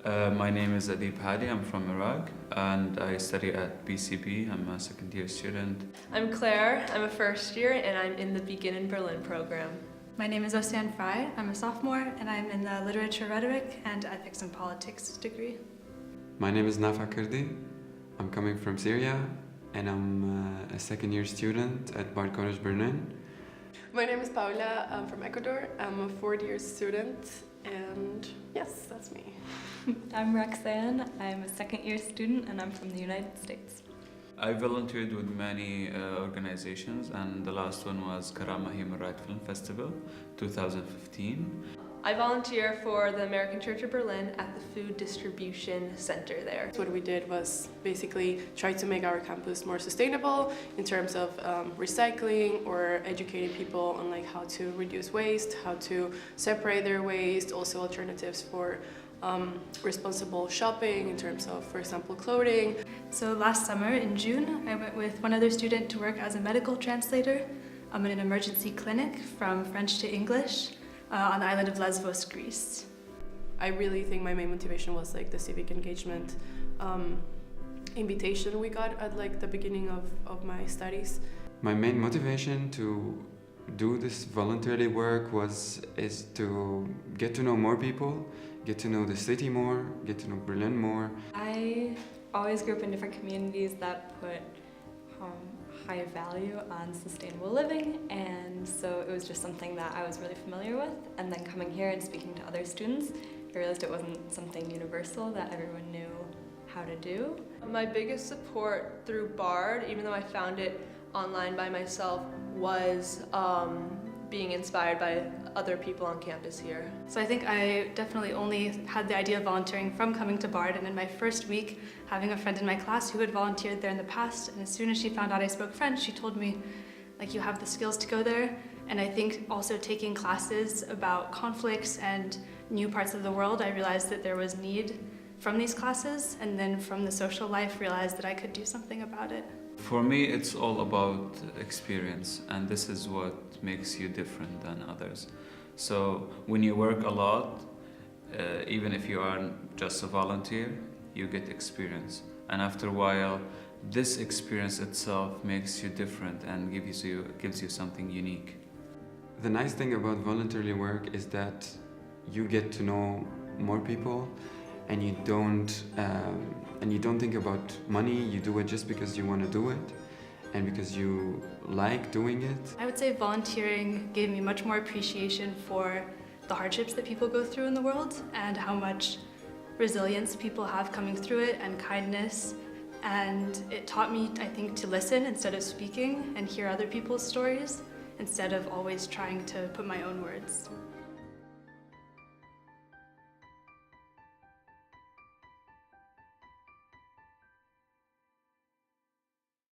My name is Adib Hadi. I'm from Iraq and I study at BCB. I'm a second year student. I'm Claire. I'm a first year and I'm in the Begin in Berlin program. My name is Ocean Fry. I'm a sophomore and I'm in the Literature, Rhetoric and Ethics and Politics degree. My name is Nafa Kurdi. I'm coming from Syria and I'm a second year student at Bard College Berlin. My name is Paula. I'm from Ecuador. I'm a fourth year student and yes, that's me. I'm Roxanne. I'm a second year student and I'm from the United States. I volunteered with many organizations and the last one was Karama Human Rights Film Festival 2015. I volunteer for the American Church of Berlin at the Food Distribution Center there. What we did was basically try to make our campus more sustainable in terms of recycling or educating people on how to reduce waste, how to separate their waste, also alternatives for responsible shopping in terms of, for example, clothing. So last summer in June, I went with one other student to work as a medical translator in an emergency clinic from French to English on the island of Lesbos, Greece. I really think my main motivation was the civic engagement invitation we got at the beginning of my studies. My main motivation to do this voluntary work is to get to know more people, get to know the city more, get to know Berlin more. I always grew up in different communities that put high value on sustainable living, and so it was just something that I was really familiar with. And then coming here and speaking to other students, I realized it wasn't something universal that everyone knew how to do. My biggest support through BARD, even though I found it online by myself, was being inspired by other people on campus here. So I think I definitely only had the idea of volunteering from coming to BARD, and in my first week having a friend in my class who had volunteered there in the past, and as soon as she found out I spoke French, she told me, you have the skills to go there. And I think also taking classes about conflicts and new parts of the world, I realized that there was need from these classes, and then from the social life realized that I could do something about it. For me, it's all about experience, and this is what makes you different than others. So when you work a lot, even if you are just a volunteer, you get experience. And after a while, this experience itself makes you different and gives you something unique. The nice thing about voluntary work is that you get to know more people, and you don't think about money. You do it just because you want to do it and because you like doing it. I would say volunteering gave me much more appreciation for the hardships that people go through in the world and how much resilience people have coming through it, and kindness. And it taught me, I think, to listen instead of speaking and hear other people's stories instead of always trying to put my own words.